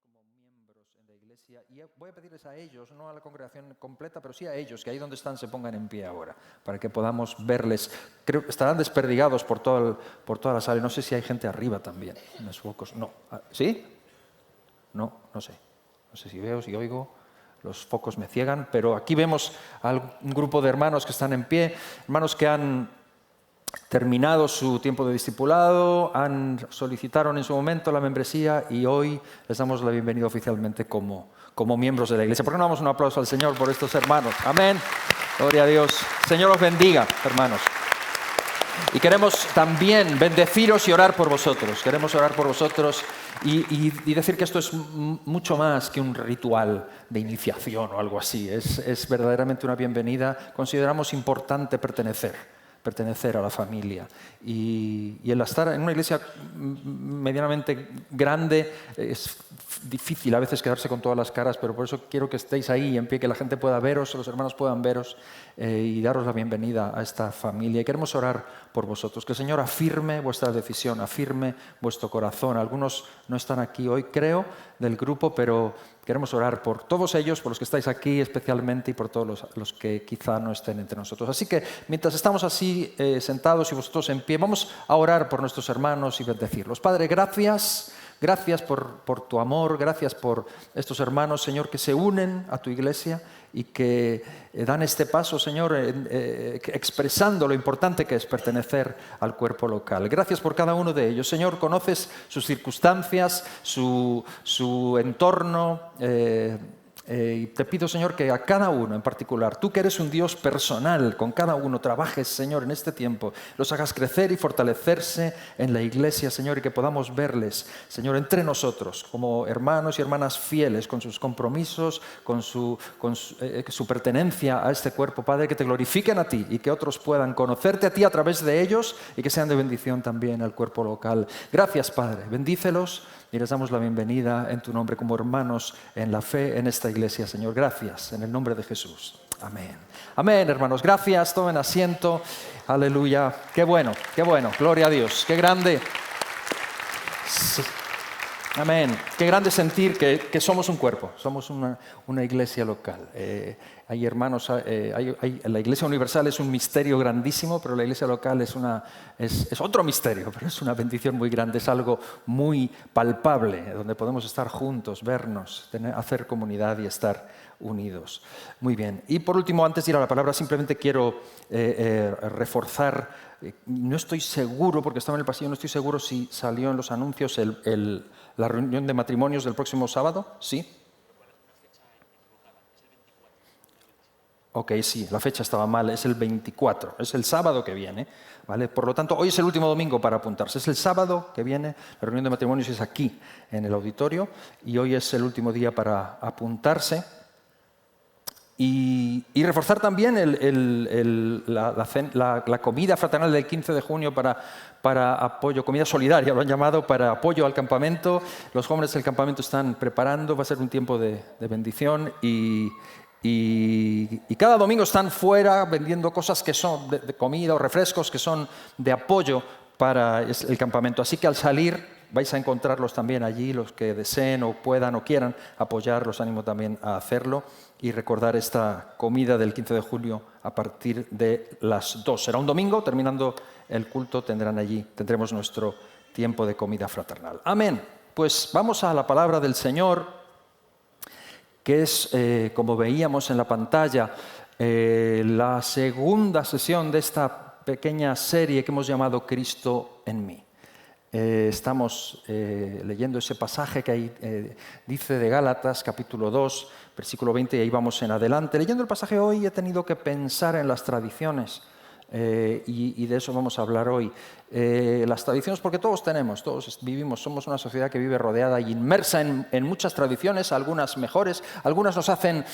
como miembros en la iglesia y voy a pedirles a ellos, no a la congregación completa, pero sí a ellos, que ahí donde están se pongan en pie ahora, para que podamos verles. Creo que estarán desperdigados por toda la sala. No sé si hay gente arriba también, en los focos. No. ¿Sí? No, no sé. No sé si veo, si oigo. Los focos me ciegan, pero aquí vemos a un grupo de hermanos que están en pie, hermanos que han terminado su tiempo de discipulado, solicitaron en su momento la membresía y hoy les damos la bienvenida oficialmente como miembros de la iglesia. ¿Por qué no damos un aplauso al Señor por estos hermanos? Amén. Gloria a Dios. Señor os bendiga, hermanos. Y queremos también bendeciros y orar por vosotros. Queremos orar por vosotros y decir que esto es mucho más que un ritual de iniciación o algo así. Es verdaderamente una bienvenida. Consideramos importante pertenecer a la familia. Y el estar en una iglesia medianamente grande es difícil a veces quedarse con todas las caras, pero por eso quiero que estéis ahí en pie, que la gente pueda veros, los hermanos puedan veros y daros la bienvenida a esta familia. Y queremos orar por vosotros, que el Señor afirme vuestra decisión, afirme vuestro corazón. Algunos no están aquí hoy, creo, del grupo, pero queremos orar por todos ellos, por los que estáis aquí especialmente y por todos los que quizá no estén entre nosotros. Así que mientras estamos así sentados y vosotros en pie, vamos a orar por nuestros hermanos y bendecirlos. Padre, gracias por tu amor, gracias por estos hermanos, Señor, que se unen a tu iglesia y que dan este paso, Señor, expresando lo importante que es pertenecer al cuerpo local. Gracias por cada uno de ellos. Señor, conoces sus circunstancias, su entorno, y te pido, Señor, que a cada uno en particular, tú que eres un Dios personal, con cada uno trabajes, Señor, en este tiempo, los hagas crecer y fortalecerse en la iglesia, Señor, y que podamos verles, Señor, entre nosotros, como hermanos y hermanas fieles, con sus compromisos, con su pertenencia a este cuerpo, Padre, que te glorifiquen a ti y que otros puedan conocerte a ti a través de ellos y que sean de bendición también al cuerpo local. Gracias, Padre, bendícelos y les damos la bienvenida en tu nombre como hermanos en la fe en esta iglesia, Señor. Gracias, en el nombre de Jesús. Amén. Amén, hermanos. Gracias. Tomen asiento. Aleluya. Qué bueno, qué bueno. Gloria a Dios. Qué grande. Amén. Qué grande sentir que somos un cuerpo, somos una iglesia local. Hay hermanos, la iglesia universal es un misterio grandísimo, pero la iglesia local es otro misterio, pero es una bendición muy grande, es algo muy palpable, donde podemos estar juntos, vernos, hacer comunidad y estar unidos. Muy bien. Y por último, antes de ir a la palabra, simplemente quiero reforzar, no estoy seguro, porque estaba en el pasillo, no estoy seguro si salió en los anuncios la reunión de matrimonios del próximo sábado, ¿sí? Ok, sí, la fecha estaba mal, es el 24, es el sábado que viene, ¿vale? Por lo tanto, hoy es el último domingo para apuntarse, es el sábado que viene, la reunión de matrimonios es aquí, en el auditorio, y hoy es el último día para apuntarse. Y reforzar también la comida fraternal del 15 de junio para apoyo, comida solidaria lo han llamado, para apoyo al campamento. Los jóvenes del campamento están preparando, va a ser un tiempo de bendición y cada domingo están fuera vendiendo cosas que son de comida o refrescos que son de apoyo para el campamento. Así que al salir vais a encontrarlos también allí, los que deseen o puedan o quieran apoyar, los animo también a hacerlo y recordar esta comida del 15 de julio a partir de las 2. Será un domingo, terminando el culto tendremos nuestro tiempo de comida fraternal. Amén. Pues vamos a la palabra del Señor, que es, como veíamos en la pantalla, la segunda sesión de esta pequeña serie que hemos llamado Cristo en mí. Estamos leyendo ese pasaje que ahí dice de Gálatas, capítulo 2, versículo 20, y ahí vamos en adelante. Leyendo el pasaje hoy he tenido que pensar en las tradiciones, y de eso vamos a hablar hoy. Las tradiciones, porque todos vivimos, somos una sociedad que vive rodeada y inmersa en muchas tradiciones, algunas mejores, algunas nos hacen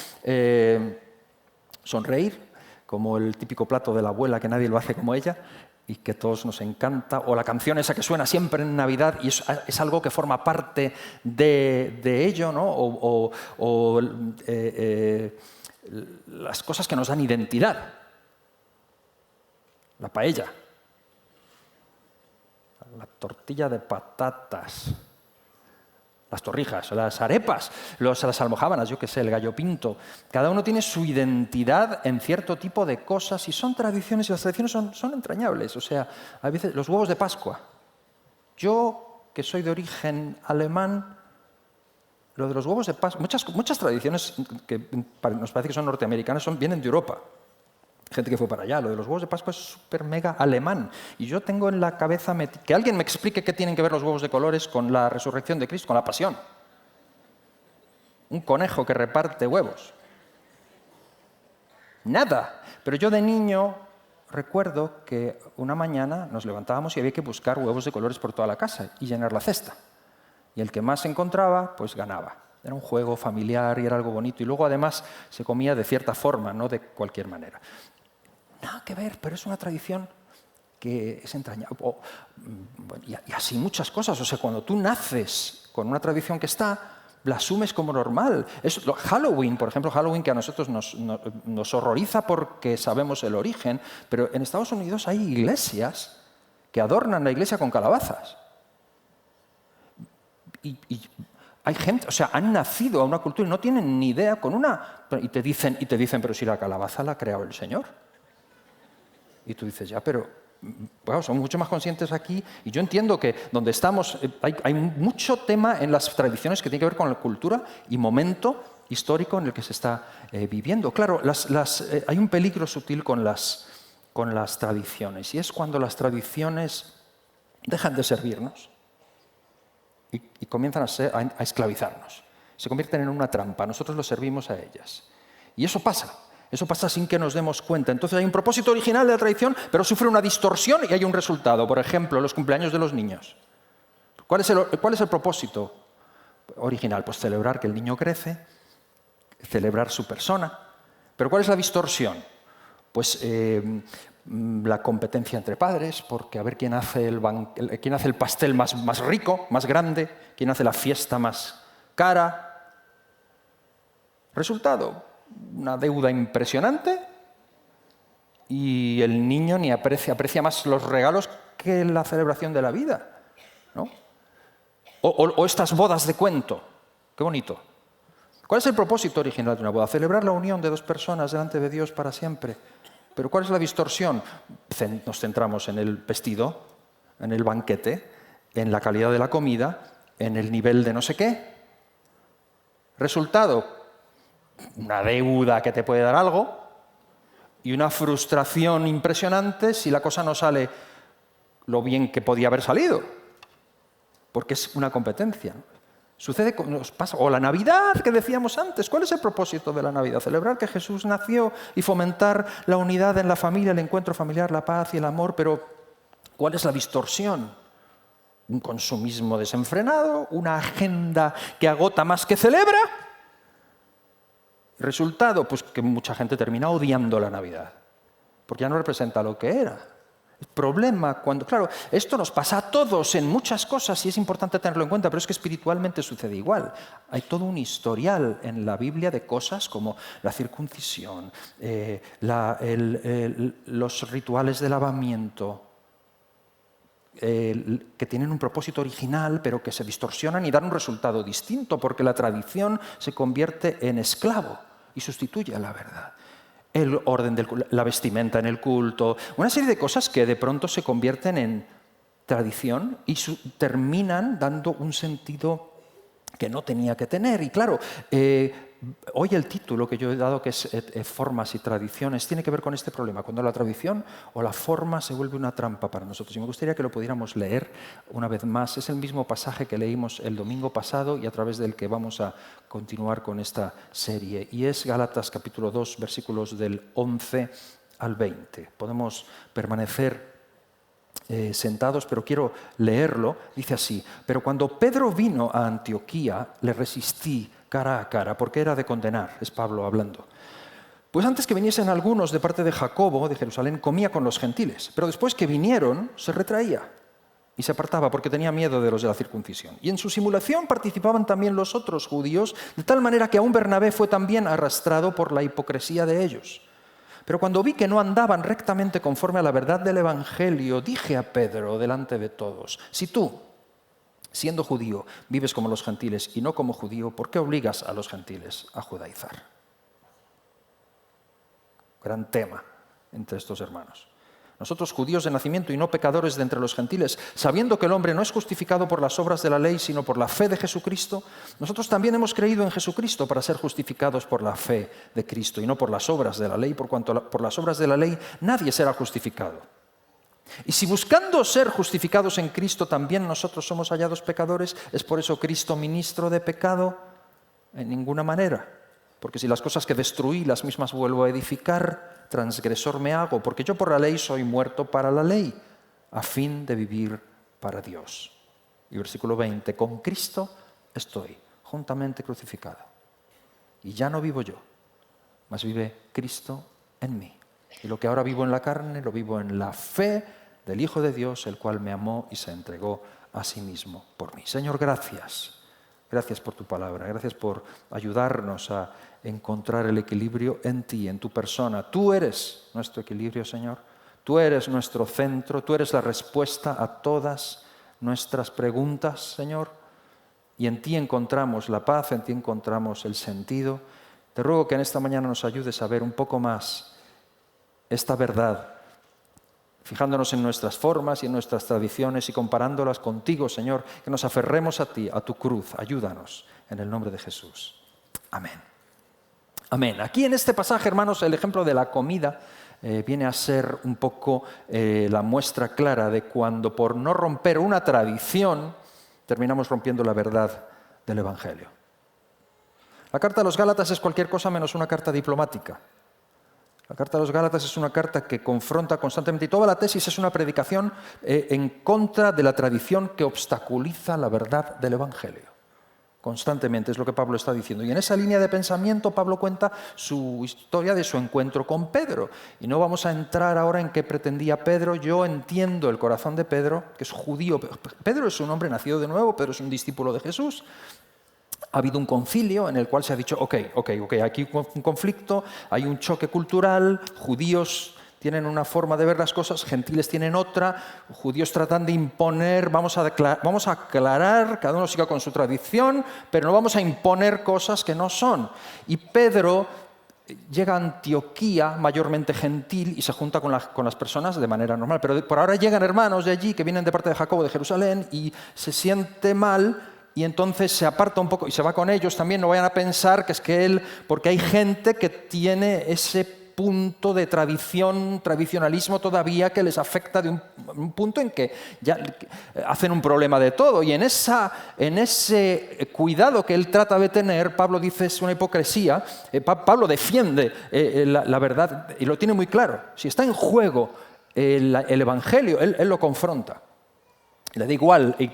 sonreír, como el típico plato de la abuela que nadie lo hace como ella, y que a todos nos encanta, o la canción esa que suena siempre en Navidad y es algo que forma parte de ello, ¿no? O las cosas que nos dan identidad. La paella, la tortilla de patatas, las torrijas, las arepas, las almojábanas, yo qué sé, el gallo pinto. Cada uno tiene su identidad en cierto tipo de cosas y son tradiciones, y las tradiciones son entrañables. O sea, a veces los huevos de Pascua. Yo, que soy de origen alemán, lo de los huevos de Pascua, muchas tradiciones que nos parece que son norteamericanas vienen de Europa. Gente que fue para allá. Lo de los huevos de Pascua es súper mega alemán. Y yo tengo en la cabeza que alguien me explique qué tienen que ver los huevos de colores con la resurrección de Cristo, con la pasión. Un conejo que reparte huevos. Nada. Pero yo de niño recuerdo que una mañana nos levantábamos y había que buscar huevos de colores por toda la casa y llenar la cesta. Y el que más se encontraba, pues ganaba. Era un juego familiar y era algo bonito. Y luego, además, se comía de cierta forma, no de cualquier manera. Nada que ver, pero es una tradición que es entrañable. Y así muchas cosas. O sea, cuando tú naces con una tradición que está, la asumes como normal. Halloween, por ejemplo, Halloween que a nosotros nos horroriza porque sabemos el origen, pero en Estados Unidos hay iglesias que adornan la iglesia con calabazas. Y hay gente, o sea, han nacido a una cultura y no tienen ni idea y te dicen, pero si la calabaza la ha creado el Señor. Y tú dices, ya, pero bueno, somos mucho más conscientes aquí. Y yo entiendo que donde estamos hay mucho tema en las tradiciones que tiene que ver con la cultura y momento histórico en el que se está viviendo. Claro, hay un peligro sutil con las tradiciones, y es cuando las tradiciones dejan de servirnos y comienzan a esclavizarnos. Se convierten en una trampa. Nosotros los servimos a ellas. Y eso pasa. Eso pasa sin que nos demos cuenta. Entonces hay un propósito original de la tradición, pero sufre una distorsión y hay un resultado. Por ejemplo, los cumpleaños de los niños. ¿Cuál es el propósito original? Pues celebrar que el niño crece, celebrar su persona. ¿Pero cuál es la distorsión? Pues la competencia entre padres, porque a ver quién hace el pastel más rico, más grande, quién hace la fiesta más cara. Resultado, una deuda impresionante y el niño ni aprecia más los regalos que la celebración de la vida, ¿no? O estas bodas de cuento. Qué bonito. ¿Cuál es el propósito original de una boda? Celebrar la unión de dos personas delante de Dios para siempre. Pero ¿cuál es la distorsión? Nos centramos en el vestido, en el banquete, en la calidad de la comida, en el nivel de no sé qué. Resultado, una deuda que te puede dar algo y una frustración impresionante si la cosa no sale lo bien que podía haber salido, porque es una competencia. Sucede, nos pasa, o la Navidad que decíamos antes. ¿Cuál es el propósito de la Navidad? Celebrar que Jesús nació y fomentar la unidad en la familia, el encuentro familiar, la paz y el amor, pero ¿cuál es la distorsión? Un consumismo desenfrenado, una agenda que agota más que celebra. Resultado, pues que mucha gente termina odiando la Navidad, porque ya no representa lo que era. El problema cuando, claro, esto nos pasa a todos en muchas cosas y es importante tenerlo en cuenta, pero es que espiritualmente sucede igual. Hay todo un historial en la Biblia de cosas como la circuncisión, los rituales de lavamiento, que tienen un propósito original, pero que se distorsionan y dan un resultado distinto, porque la tradición se convierte en esclavo y sustituye a la verdad. El orden la vestimenta en el culto, una serie de cosas que de pronto se convierten en tradición y terminan dando un sentido que no tenía que tener. Y claro, hoy el título que yo he dado, que es Formas y Tradiciones, tiene que ver con este problema, cuando la tradición o la forma se vuelve una trampa para nosotros. Y me gustaría que lo pudiéramos leer una vez más. Es el mismo pasaje que leímos el domingo pasado y a través del que vamos a continuar con esta serie. Y es Gálatas capítulo 2, versículos del 11 al 20. Podemos permanecer sentados, pero quiero leerlo. Dice así: pero cuando Pedro vino a Antioquía, le resistí cara a cara, porque era de condenar, es Pablo hablando. Pues antes que viniesen algunos de parte de Jacobo, de Jerusalén, comía con los gentiles, pero después que vinieron, se retraía y se apartaba porque tenía miedo de los de la circuncisión. Y en su simulación participaban también los otros judíos, de tal manera que aún Bernabé fue también arrastrado por la hipocresía de ellos. Pero cuando vi que no andaban rectamente conforme a la verdad del Evangelio, dije a Pedro delante de todos: si tú, Siendo judío, vives como los gentiles y no como judío, ¿por qué obligas a los gentiles a judaizar? Gran tema entre estos hermanos. Nosotros, judíos de nacimiento y no pecadores de entre los gentiles, sabiendo que el hombre no es justificado por las obras de la ley, sino por la fe de Jesucristo, nosotros también hemos creído en Jesucristo para ser justificados por la fe de Cristo y no por las obras de la ley, por cuanto por las obras de la ley nadie será justificado. Y si buscando ser justificados en Cristo también nosotros somos hallados pecadores, ¿es por eso Cristo ministro de pecado? En ninguna manera. Porque si las cosas que destruí las mismas vuelvo a edificar, transgresor me hago, porque yo por la ley soy muerto para la ley, a fin de vivir para Dios. Y versículo 20, con Cristo estoy juntamente crucificado. Y ya no vivo yo, mas vive Cristo en mí. Y lo que ahora vivo en la carne, lo vivo en la fe del Hijo de Dios, el cual me amó y se entregó a sí mismo por mí. Señor, gracias. Gracias por tu palabra. Gracias por ayudarnos a encontrar el equilibrio en ti, en tu persona. Tú eres nuestro equilibrio, Señor. Tú eres nuestro centro. Tú eres la respuesta a todas nuestras preguntas, Señor. Y en ti encontramos la paz, en ti encontramos el sentido. Te ruego que en esta mañana nos ayudes a ver un poco más esta verdad, fijándonos en nuestras formas y en nuestras tradiciones y comparándolas contigo, Señor, que nos aferremos a ti, a tu cruz. Ayúdanos en el nombre de Jesús. Amén. Amén. Aquí en este pasaje, hermanos, el ejemplo de la comida viene a ser un poco la muestra clara de cuando por no romper una tradición terminamos rompiendo la verdad del Evangelio. La carta a los Gálatas es cualquier cosa menos una carta diplomática. La carta a los Gálatas es una carta que confronta constantemente, y toda la tesis es una predicación en contra de la tradición que obstaculiza la verdad del Evangelio. Constantemente es lo que Pablo está diciendo. Y en esa línea de pensamiento Pablo cuenta su historia de su encuentro con Pedro. Y no vamos a entrar ahora en qué pretendía Pedro. Yo entiendo el corazón de Pedro, que es judío. Pedro es un hombre nacido de nuevo, Pedro es un discípulo de Jesús. Ha habido un concilio en el cual se ha dicho, ok, aquí hay un conflicto, hay un choque cultural, judíos tienen una forma de ver las cosas, gentiles tienen otra, judíos tratan de imponer, vamos a aclarar, cada uno siga con su tradición, pero no vamos a imponer cosas que no son. Y Pedro llega a Antioquía, mayormente gentil, y se junta con las personas de manera normal. Pero por ahora llegan hermanos de allí que vienen de parte de Jacobo de Jerusalén y se siente mal. Y entonces se aparta un poco y se va con ellos también. No vayan a pensar que es que él, porque hay gente que tiene ese punto de tradicionalismo todavía que les afecta de un punto en que ya hacen un problema de todo. Y en ese cuidado que él trata de tener, Pablo dice es una hipocresía. Pablo defiende la verdad y lo tiene muy claro. Si está en juego el Evangelio, él lo confronta. Le da igual. Y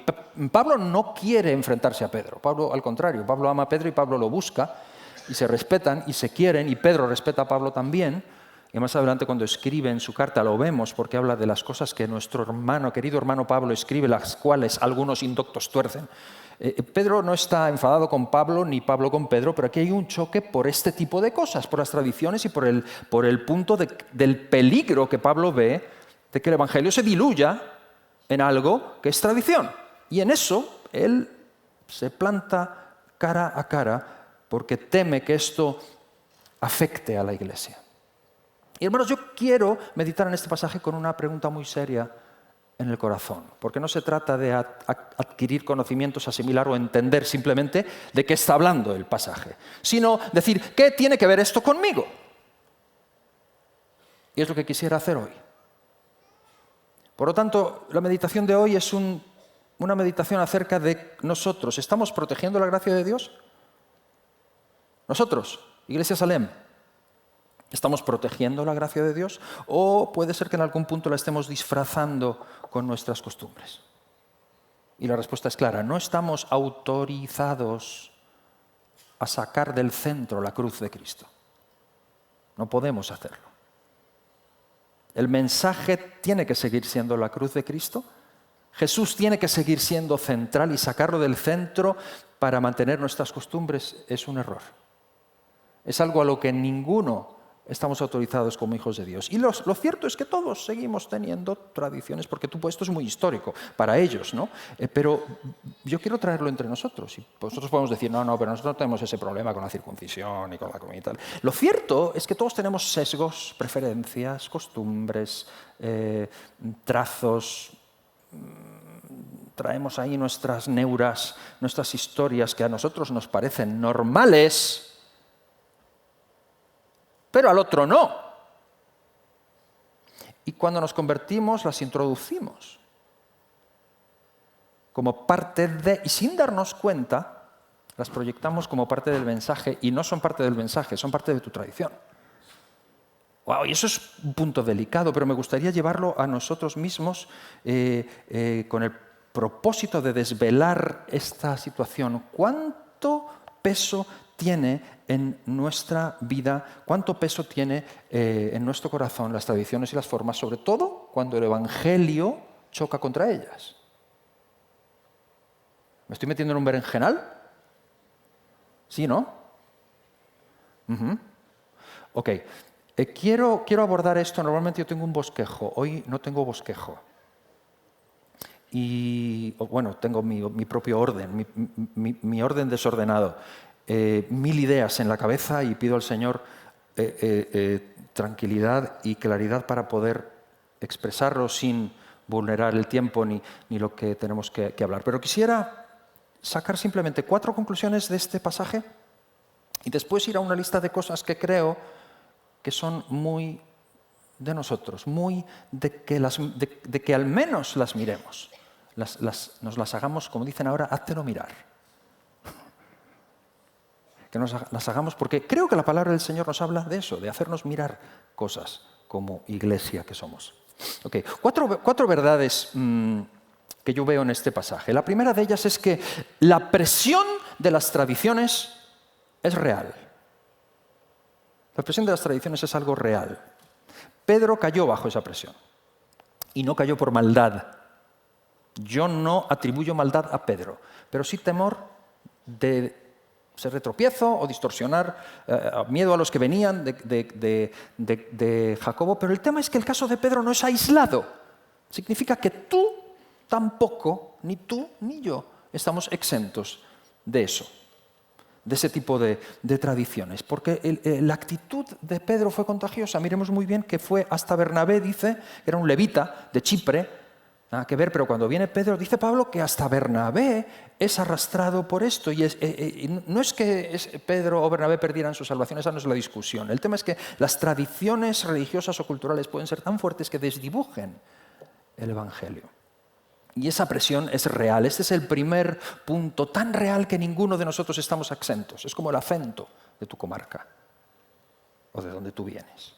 Pablo no quiere enfrentarse a Pedro. Pablo, al contrario, Pablo ama a Pedro y Pablo lo busca y se respetan y se quieren y Pedro respeta a Pablo también. Y más adelante cuando escribe en su carta lo vemos porque habla de las cosas que nuestro querido hermano Pablo escribe, las cuales algunos indoctos tuercen. Pedro no está enfadado con Pablo ni Pablo con Pedro, pero aquí hay un choque por este tipo de cosas, por las tradiciones y por el punto del peligro que Pablo ve de que el Evangelio se diluya en algo que es tradición. Y en eso él se planta cara a cara porque teme que esto afecte a la iglesia. Y hermanos, yo quiero meditar en este pasaje con una pregunta muy seria en el corazón, porque no se trata de adquirir conocimientos, asimilar o entender simplemente de qué está hablando el pasaje, sino decir, ¿qué tiene que ver esto conmigo? Y es lo que quisiera hacer hoy. Por lo tanto, la meditación de hoy es una meditación acerca de nosotros. ¿Estamos protegiendo la gracia de Dios? Nosotros, Iglesia Salem, ¿estamos protegiendo la gracia de Dios? ¿O puede ser que en algún punto la estemos disfrazando con nuestras costumbres? Y la respuesta es clara, no estamos autorizados a sacar del centro la cruz de Cristo. No podemos hacerlo. El mensaje tiene que seguir siendo la cruz de Cristo. Jesús tiene que seguir siendo central y sacarlo del centro para mantener nuestras costumbres es un error. Es algo a lo que ninguno estamos autorizados como hijos de Dios. Y lo cierto es que todos seguimos teniendo tradiciones, porque esto es muy histórico para ellos, ¿no? Pero yo quiero traerlo entre nosotros. Y nosotros podemos decir, no, pero nosotros no tenemos ese problema con la circuncisión y con la comida y tal. Lo cierto es que todos tenemos sesgos, preferencias, costumbres, trazos. Traemos ahí nuestras neuras, nuestras historias que a nosotros nos parecen normales, pero al otro no. Y cuando nos convertimos, las introducimos como parte de, y sin darnos cuenta, las proyectamos como parte del mensaje, y no son parte del mensaje, son parte de tu tradición. Wow, y eso es un punto delicado, pero me gustaría llevarlo a nosotros mismos con el propósito de desvelar esta situación. ¿Cuánto peso tiene en nuestra vida, cuánto peso tiene en nuestro corazón las tradiciones y las formas, sobre todo cuando el Evangelio choca contra ellas? ¿Me estoy metiendo en un berenjenal? ¿Sí, no? Ok. Quiero abordar esto. Normalmente yo tengo un bosquejo. Hoy no tengo bosquejo. Y, bueno, tengo mi propio orden, mi orden desordenado. 1000 ideas en la cabeza y pido al Señor tranquilidad y claridad para poder expresarlo sin vulnerar el tiempo ni lo que tenemos que hablar. Pero quisiera sacar simplemente 4 conclusiones de este pasaje y después ir a una lista de cosas que creo que son muy de nosotros, muy de que al menos las miremos, nos las hagamos, como dicen ahora, háztelo mirar. Que nos las hagamos porque creo que la palabra del Señor nos habla de eso, de hacernos mirar cosas como iglesia que somos. Okay. Cuatro verdades que yo veo en este pasaje. La primera de ellas es que la presión de las tradiciones es real. La presión de las tradiciones es algo real. Pedro cayó bajo esa presión y no cayó por maldad. Yo no atribuyo maldad a Pedro, pero sí temor de ser de tropiezo o distorsionar, miedo a los que venían de Jacobo. Pero el tema es que el caso de Pedro no es aislado. Significa que tú tampoco, ni tú ni yo, estamos exentos de eso, de ese tipo de tradiciones. Porque la actitud de Pedro fue contagiosa. Miremos muy bien que fue hasta Bernabé, dice, que era un levita de Chipre, nada que ver, pero cuando viene Pedro, dice Pablo que hasta Bernabé es arrastrado por esto. Y no es que Pedro o Bernabé perdieran su salvación, esa no es la discusión. El tema es que las tradiciones religiosas o culturales pueden ser tan fuertes que desdibujen el Evangelio. Y esa presión es real. Este es el primer punto, tan real que ninguno de nosotros estamos exentos. Es como el acento de tu comarca o de donde tú vienes.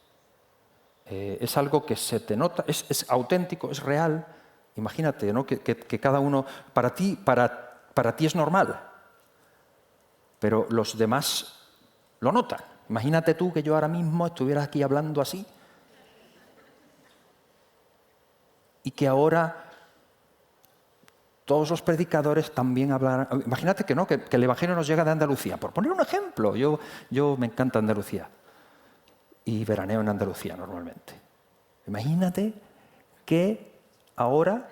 Es algo que se te nota, es auténtico, es real. Imagínate, ¿no? que cada uno, para ti es normal, pero los demás lo notan. Imagínate tú que yo ahora mismo estuviera aquí hablando así y que ahora todos los predicadores también hablaran. Imagínate que no, que el Evangelio nos llega de Andalucía. Por poner un ejemplo, yo me encanta Andalucía y veraneo en Andalucía normalmente. Imagínate que ahora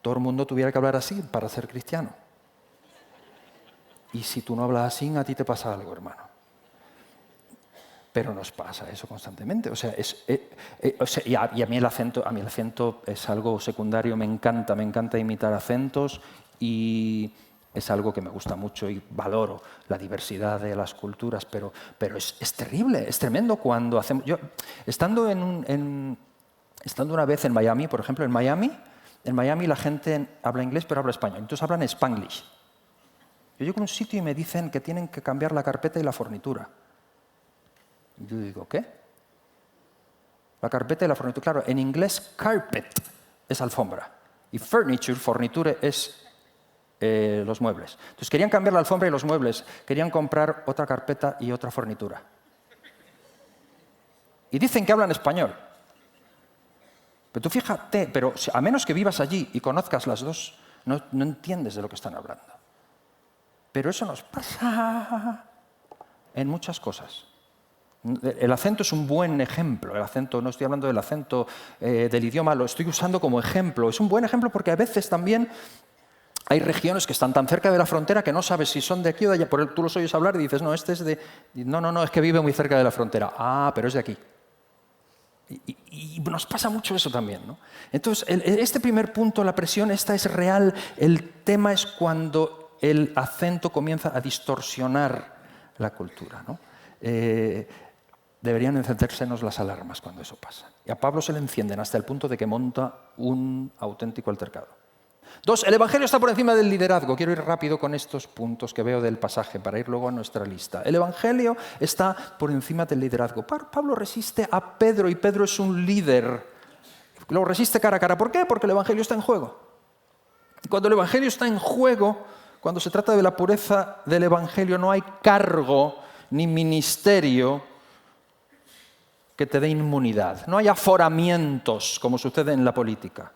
todo el mundo tuviera que hablar así para ser cristiano. Y si tú no hablas así, a ti te pasa algo, hermano. Pero nos pasa eso constantemente. Y a mí el acento es algo secundario. Me encanta imitar acentos y es algo que me gusta mucho y valoro la diversidad de las culturas. Pero es terrible, es tremendo cuando hacemos. Yo estando una vez en Miami, por ejemplo, en Miami la gente habla inglés pero habla español. Entonces hablan Spanglish. Yo llego a un sitio y me dicen que tienen que cambiar la carpeta y la fornitura. Yo digo, ¿qué? La carpeta y la fornitura. Claro, en inglés carpet es alfombra y forniture es los muebles. Entonces querían cambiar la alfombra y los muebles, querían comprar otra carpeta y otra fornitura. Y dicen que hablan español. Pero tú fíjate, pero a menos que vivas allí y conozcas las dos, no entiendes de lo que están hablando. Pero eso nos pasa en muchas cosas. El acento es un buen ejemplo. El acento, no estoy hablando del acento del idioma, lo estoy usando como ejemplo. Es un buen ejemplo porque a veces también hay regiones que están tan cerca de la frontera que no sabes si son de aquí o de allá. Tú los oyes hablar y dices, no, este es de... No, es que vive muy cerca de la frontera. Ah, pero es de aquí. Y nos pasa mucho eso también, ¿no? Entonces, este primer punto, la presión, esta es real. El tema es cuando el acento comienza a distorsionar la cultura, ¿no? Deberían encendérsenos las alarmas cuando eso pasa. Y a Pablo se le encienden hasta el punto de que monta un auténtico altercado. 2. El Evangelio está por encima del liderazgo. Quiero ir rápido con estos puntos que veo del pasaje para ir luego a nuestra lista. El Evangelio está por encima del liderazgo. Pablo resiste a Pedro y Pedro es un líder. Lo resiste cara a cara. ¿Por qué? Porque el Evangelio está en juego. Cuando el Evangelio está en juego, cuando se trata de la pureza del Evangelio, no hay cargo ni ministerio que te dé inmunidad. No hay aforamientos como sucede en la política.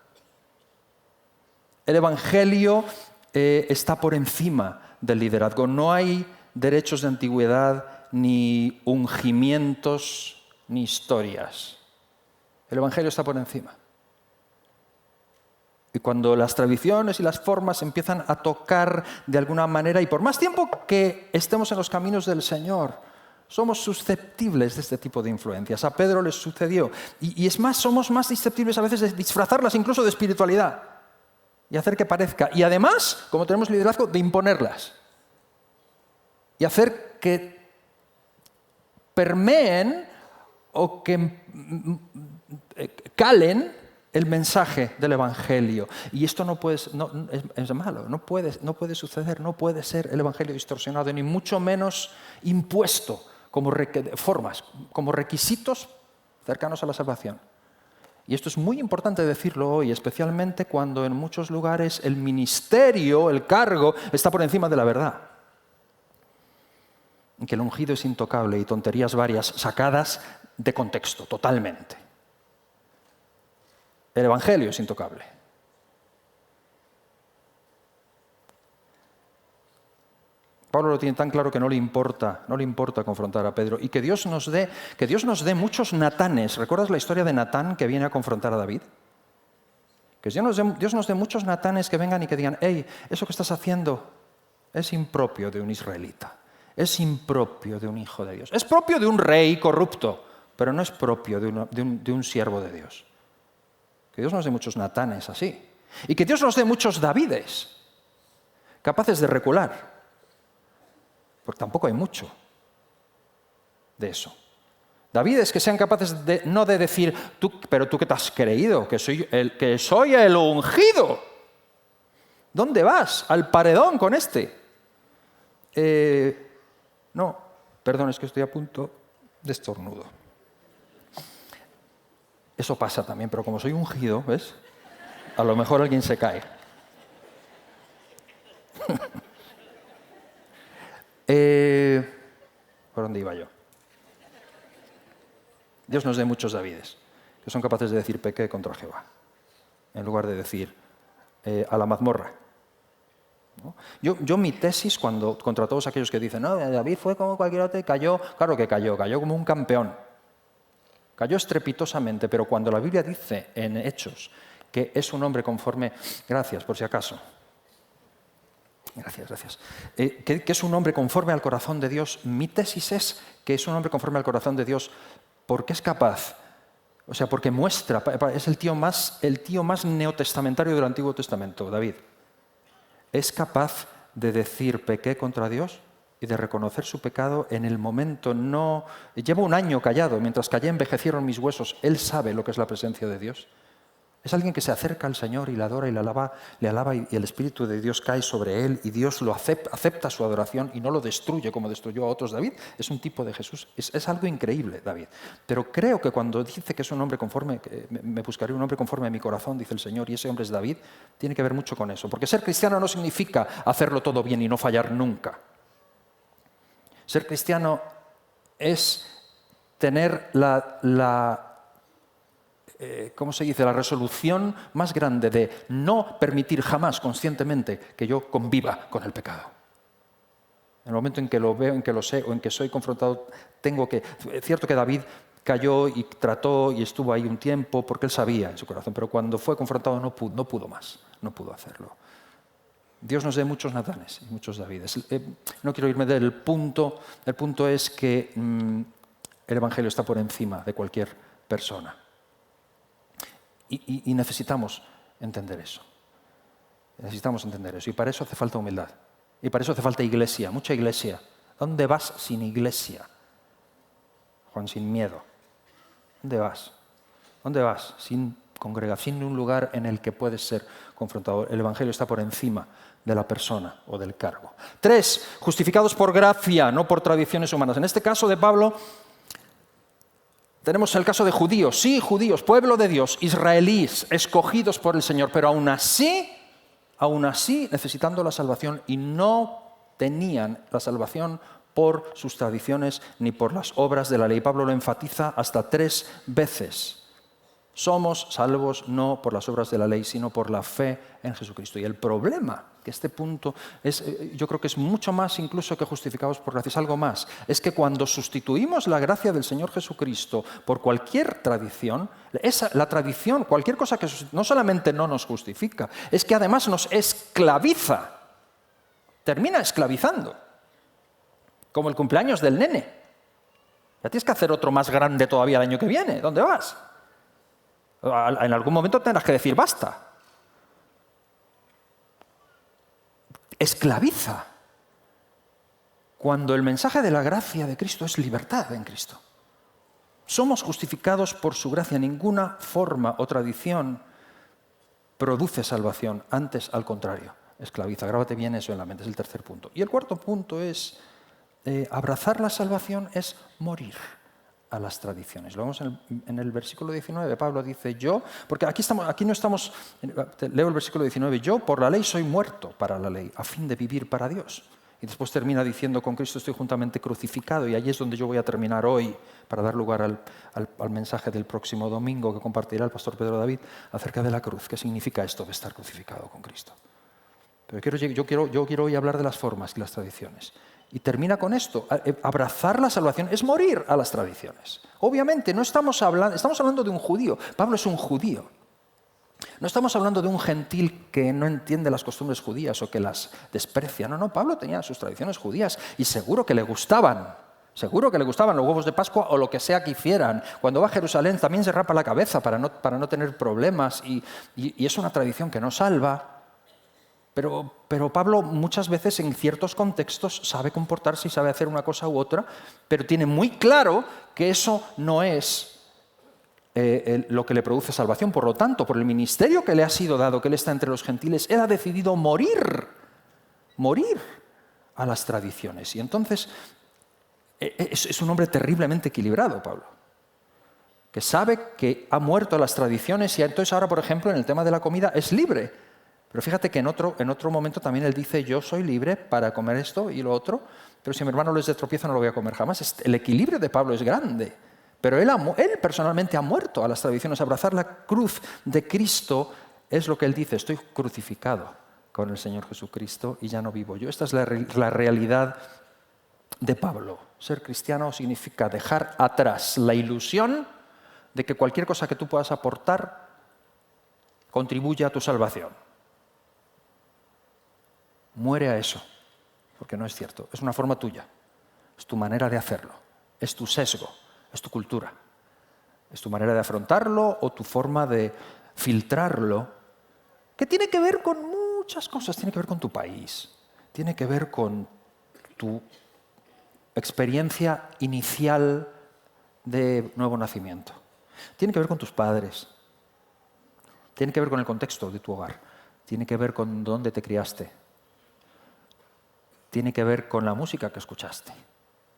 El Evangelio está por encima del liderazgo. No hay derechos de antigüedad, ni ungimientos, ni historias. El Evangelio está por encima. Y cuando las tradiciones y las formas empiezan a tocar de alguna manera, y por más tiempo que estemos en los caminos del Señor, somos susceptibles de este tipo de influencias. A Pedro les sucedió. Y es más, somos más susceptibles a veces de disfrazarlas incluso de espiritualidad. Y hacer que parezca. Y además, como tenemos liderazgo, de imponerlas. Y hacer que permeen o que calen el mensaje del Evangelio. Y esto es malo, no puede suceder, no puede ser el Evangelio distorsionado, ni mucho menos impuesto como formas, como requisitos cercanos a la salvación. Y esto es muy importante decirlo hoy, especialmente cuando en muchos lugares el ministerio, el cargo, está por encima de la verdad. Y que el ungido es intocable y tonterías varias sacadas de contexto, totalmente. El Evangelio es intocable. Pablo lo tiene tan claro que no le importa confrontar a Pedro. Y que Dios nos dé muchos Natanes. ¿Recuerdas la historia de Natán que viene a confrontar a David? Que Dios nos dé muchos Natanes que vengan y que digan, hey, eso que estás haciendo es impropio de un israelita. Es impropio de un hijo de Dios. Es propio de un rey corrupto, pero no es propio de un siervo de Dios. Que Dios nos dé muchos Natanes así. Y que Dios nos dé muchos Davides, capaces de recular. Porque tampoco hay mucho de eso. Davides que sean capaces no de decir, pero tú qué te has creído, que soy el ungido. ¿Dónde vas? Al paredón con este. No, perdón, es que estoy a punto de estornudo. Eso pasa también, pero como soy ungido, ¿ves? A lo mejor alguien se cae. ¿Por dónde iba yo? Dios nos dé muchos Davides, que son capaces de decir pequé contra Jehová, en lugar de decir a la mazmorra. ¿No? Yo mi tesis, contra todos aquellos que dicen, no, David fue como cualquier otro y cayó, claro que cayó como un campeón. Cayó estrepitosamente, pero cuando la Biblia dice en Hechos que es un hombre conforme... Gracias, por si acaso. Gracias. Que es un hombre conforme al corazón de Dios. Mi tesis es que es un hombre conforme al corazón de Dios porque es capaz, o sea, porque muestra, es el tío más neotestamentario del Antiguo Testamento, David. Es capaz de decir pequé contra Dios y de reconocer su pecado en el momento. No, llevo un año callado, mientras callé envejecieron mis huesos. Él sabe lo que es la presencia de Dios. Es alguien que se acerca al Señor y le adora y le alaba y el Espíritu de Dios cae sobre él y Dios lo acepta su adoración y no lo destruye como destruyó a otros. David es un tipo de Jesús. Es algo increíble, David. Pero creo que cuando dice que es un hombre conforme, me buscaré un hombre conforme a mi corazón, dice el Señor, y ese hombre es David, tiene que ver mucho con eso. Porque ser cristiano no significa hacerlo todo bien y no fallar nunca. Ser cristiano es tener ¿cómo se dice? La resolución más grande de no permitir jamás conscientemente que yo conviva con el pecado. En el momento en que lo veo, en que lo sé o en que soy confrontado, Es cierto que David cayó y trató y estuvo ahí un tiempo porque él sabía en su corazón, pero cuando fue confrontado no pudo más, no pudo hacerlo. Dios nos dé muchos Natanes y muchos Davides. No quiero irme del punto. El punto es que el Evangelio está por encima de cualquier persona. Y necesitamos entender eso. Necesitamos entender eso. Y para eso hace falta humildad. Y para eso hace falta iglesia, mucha iglesia. ¿Dónde vas sin iglesia? Juan, sin miedo. ¿Dónde vas? ¿Dónde vas? Sin congregación, sin un lugar en el que puedes ser confrontado. El Evangelio está por encima de la persona o del cargo. 3, justificados por gracia, no por tradiciones humanas. En este caso de Pablo tenemos el caso de judíos. Sí, judíos, pueblo de Dios, israelíes, escogidos por el Señor, pero aún así necesitando la salvación, y no tenían la salvación por sus tradiciones ni por las obras de la ley. Pablo lo enfatiza hasta 3 veces. Somos salvos no por las obras de la ley, sino por la fe en Jesucristo. Y el problema, que este punto yo creo que es mucho más incluso que justificados por gracia, es algo más. Es que cuando sustituimos la gracia del Señor Jesucristo por cualquier tradición, la tradición, cualquier cosa que no solamente no nos justifica, es que además nos esclaviza. Termina esclavizando. Como el cumpleaños del nene. Ya tienes que hacer otro más grande todavía el año que viene. ¿Dónde vas? En algún momento tendrás que decir basta. Esclaviza. Cuando el mensaje de la gracia de Cristo es libertad en Cristo. Somos justificados por su gracia. Ninguna forma o tradición produce salvación. Antes, al contrario, esclaviza. Grábate bien eso en la mente. Es el 3er punto. Y el 4º punto es abrazar la salvación es morir a las tradiciones. Lo vemos en el versículo 19. Pablo dice, porque aquí no estamos, leo el versículo 19, yo por la ley soy muerto para la ley, a fin de vivir para Dios. Y después termina diciendo, con Cristo estoy juntamente crucificado, y allí es donde yo voy a terminar hoy, para dar lugar al mensaje del próximo domingo que compartirá el pastor Pedro David acerca de la cruz. ¿Qué significa esto de estar crucificado con Cristo? Pero yo quiero hoy hablar de las formas y las tradiciones. Y termina con esto. Abrazar la salvación es morir a las tradiciones. Obviamente, estamos hablando de un judío. Pablo es un judío. No estamos hablando de un gentil que no entiende las costumbres judías o que las desprecia. No, Pablo tenía sus tradiciones judías y seguro que le gustaban. Seguro que le gustaban los huevos de Pascua o lo que sea que hicieran. Cuando va a Jerusalén también se rapa la cabeza para no tener problemas y es una tradición que no salva. Pero Pablo muchas veces en ciertos contextos sabe comportarse y sabe hacer una cosa u otra, pero tiene muy claro que eso no es lo que le produce salvación. Por lo tanto, por el ministerio que le ha sido dado, que él está entre los gentiles, él ha decidido morir a las tradiciones. Y entonces es un hombre terriblemente equilibrado, Pablo, que sabe que ha muerto a las tradiciones y entonces ahora, por ejemplo, en el tema de la comida es libre. Pero fíjate que en otro momento también él dice, yo soy libre para comer esto y lo otro, pero si mi hermano les de tropiezo no lo voy a comer jamás. El equilibrio de Pablo es grande, pero él personalmente ha muerto a las tradiciones. Abrazar la cruz de Cristo es lo que él dice, estoy crucificado con el Señor Jesucristo y ya no vivo yo. Esta es la realidad de Pablo. Ser cristiano significa dejar atrás la ilusión de que cualquier cosa que tú puedas aportar contribuye a tu salvación. Muere a eso, porque no es cierto. Es una forma tuya, es tu manera de hacerlo, es tu sesgo, es tu cultura, es tu manera de afrontarlo o tu forma de filtrarlo, que tiene que ver con muchas cosas. Tiene que ver con tu país, tiene que ver con tu experiencia inicial de nuevo nacimiento, tiene que ver con tus padres, tiene que ver con el contexto de tu hogar, tiene que ver con dónde te criaste. Tiene que ver con la música que escuchaste.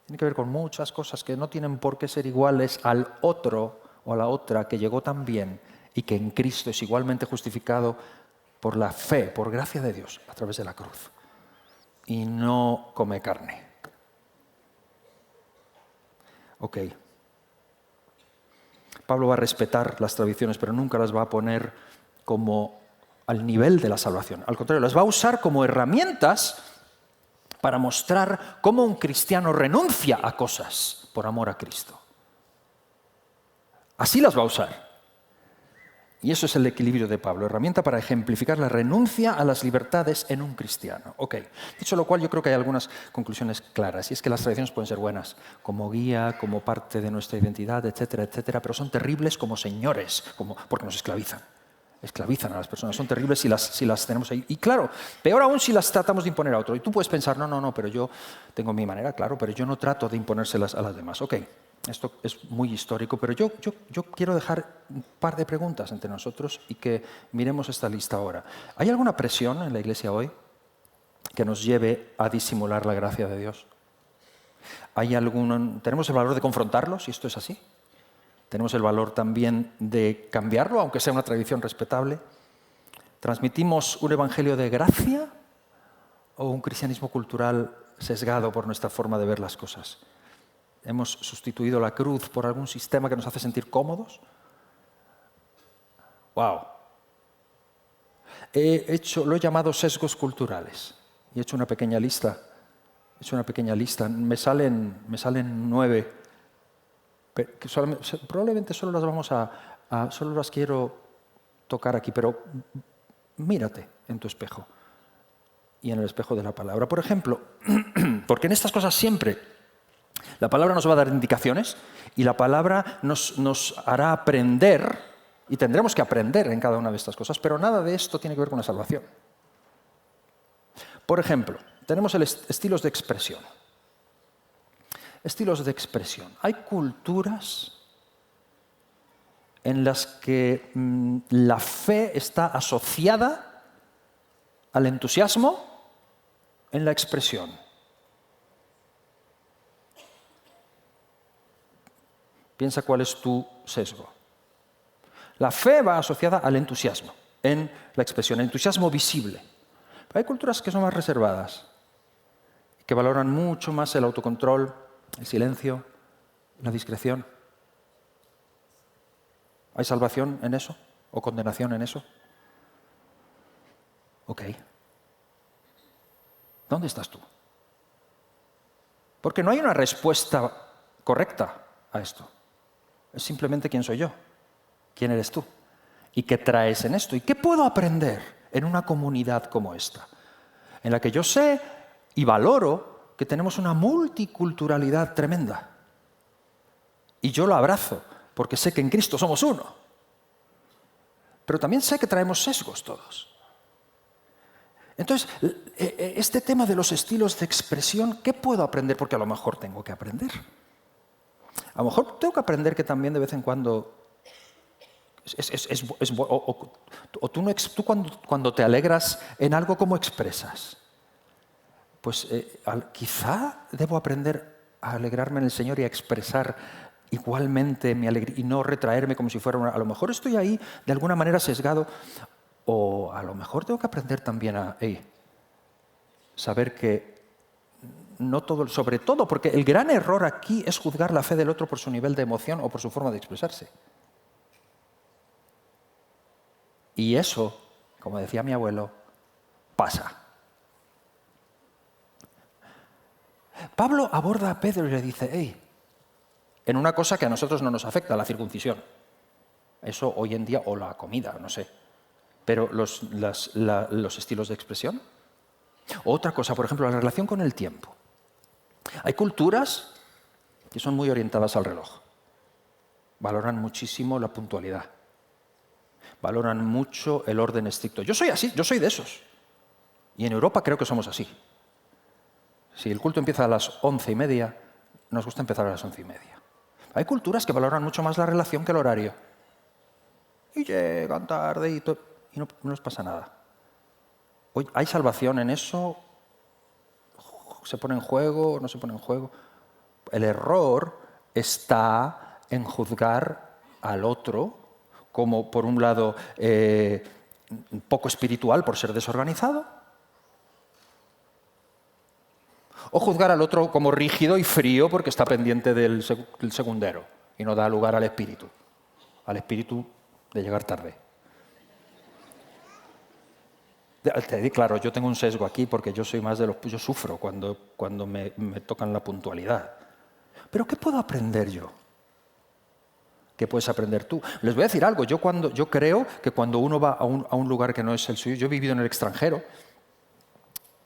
Tiene que ver con muchas cosas que no tienen por qué ser iguales al otro o a la otra que llegó también y que en Cristo es igualmente justificado por la fe, por gracia de Dios, a través de la cruz. Y no come carne. Ok. Pablo va a respetar las tradiciones, pero nunca las va a poner como al nivel de la salvación. Al contrario, las va a usar como herramientas para mostrar cómo un cristiano renuncia a cosas por amor a Cristo. Así las va a usar. Y eso es el equilibrio de Pablo, herramienta para ejemplificar la renuncia a las libertades en un cristiano. Ok, dicho lo cual, yo creo que hay algunas conclusiones claras, y es que las tradiciones pueden ser buenas como guía, como parte de nuestra identidad, etcétera, etcétera, pero son terribles como señores, porque nos esclavizan. Esclavizan a las personas, son terribles si las tenemos ahí. Y claro, peor aún si las tratamos de imponer a otro. Y tú puedes pensar, no, pero yo tengo mi manera, claro, pero yo no trato de imponérselas a las demás. Ok. Esto es muy histórico, pero yo quiero dejar un par de preguntas entre nosotros y que miremos esta lista ahora. ¿Hay alguna presión en la Iglesia hoy que nos lleve a disimular la gracia de Dios? ¿Tenemos el valor de confrontarlo, si esto es así? ¿Tenemos el valor también de cambiarlo, aunque sea una tradición respetable? ¿Transmitimos un evangelio de gracia o un cristianismo cultural sesgado por nuestra forma de ver las cosas? ¿Hemos sustituido la cruz por algún sistema que nos hace sentir cómodos? ¡Wow! Lo he llamado sesgos culturales y he hecho una pequeña lista. Me salen 9. Probablemente solo solo las quiero tocar aquí, pero mírate en tu espejo y en el espejo de la palabra. Por ejemplo, porque en estas cosas siempre la palabra nos va a dar indicaciones y la palabra nos hará aprender, y tendremos que aprender en cada una de estas cosas, pero nada de esto tiene que ver con la salvación. Por ejemplo, tenemos estilos de expresión. Estilos de expresión. Hay culturas en las que la fe está asociada al entusiasmo en la expresión. Piensa cuál es tu sesgo. La fe va asociada al entusiasmo en la expresión, el entusiasmo visible. Pero hay culturas que son más reservadas, que valoran mucho más el autocontrol, el silencio, la discreción. ¿Hay salvación en eso? ¿O condenación en eso? Ok. ¿Dónde estás tú? Porque no hay una respuesta correcta a esto. Es simplemente quién soy yo, quién eres tú y qué traes en esto y qué puedo aprender en una comunidad como esta, en la que yo sé y valoro que tenemos una multiculturalidad tremenda. Y yo lo abrazo porque sé que en Cristo somos uno. Pero también sé que traemos sesgos todos. Entonces, este tema de los estilos de expresión, ¿qué puedo aprender? Porque a lo mejor tengo que aprender. A lo mejor tengo que aprender que también de vez en cuando tú cuando te alegras en algo, ¿cómo expresas? Pues quizá debo aprender a alegrarme en el Señor y a expresar igualmente mi alegría y no retraerme como si fuera a lo mejor estoy ahí de alguna manera sesgado, o a lo mejor tengo que aprender también a saber que no todo, sobre todo, porque el gran error aquí es juzgar la fe del otro por su nivel de emoción o por su forma de expresarse. Y eso, como decía mi abuelo, pasa. Pablo aborda a Pedro y le dice, en una cosa que a nosotros no nos afecta, la circuncisión. Eso hoy en día, o la comida, no sé. Pero los estilos de expresión. Otra cosa, por ejemplo, la relación con el tiempo. Hay culturas que son muy orientadas al reloj. Valoran muchísimo la puntualidad. Valoran mucho el orden estricto. Yo soy así, yo soy de esos. Y en Europa creo que somos así. Si el culto empieza a las 11:30, nos gusta empezar a las 11:30. Hay culturas que valoran mucho más la relación que el horario. Y llegan tarde y no les pasa nada. Hoy, ¿hay salvación en eso? ¿Se pone en juego o no se pone en juego? El error está en juzgar al otro como, por un lado, poco espiritual por ser desorganizado, o juzgar al otro como rígido y frío porque está pendiente del segundero y no da lugar al espíritu de llegar tarde. Claro, yo tengo un sesgo aquí porque yo soy más de los... Yo sufro cuando me tocan la puntualidad. Pero ¿qué puedo aprender yo? ¿Qué puedes aprender tú? Les voy a decir algo. Yo creo que cuando uno va a un lugar que no es el suyo... Yo he vivido en el extranjero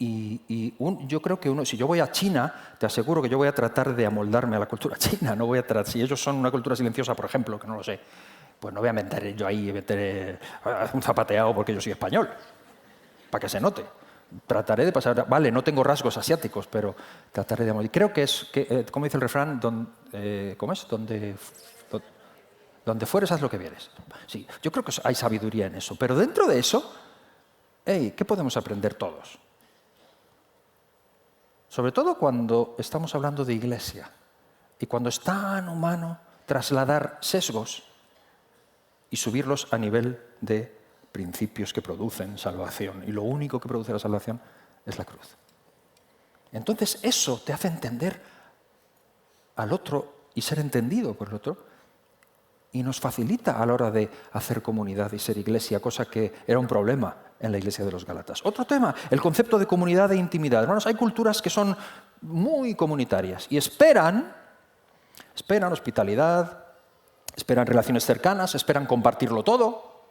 yo creo que si yo voy a China, te aseguro que yo voy a tratar de amoldarme a la cultura china. No voy a si ellos son una cultura silenciosa, por ejemplo, que no lo sé, pues no voy a meter yo ahí un zapateado porque yo soy español, para que se note. Trataré de pasar... Vale, no tengo rasgos asiáticos, pero trataré de amoldar. Creo que como dice el refrán, ¿cómo es? Donde fueres, haz lo que vieres. Sí, yo creo que hay sabiduría en eso. Pero dentro de eso, ¿qué podemos aprender todos? Sobre todo cuando estamos hablando de iglesia y cuando es tan humano trasladar sesgos y subirlos a nivel de principios que producen salvación. Y lo único que produce la salvación es la cruz. Entonces eso te hace entender al otro y ser entendido por el otro. Y nos facilita a la hora de hacer comunidad y ser iglesia, cosa que era un problema en la iglesia de los Gálatas. Otro tema, el concepto de comunidad e intimidad. Hermanos, hay culturas que son muy comunitarias y esperan hospitalidad, esperan relaciones cercanas, esperan compartirlo todo.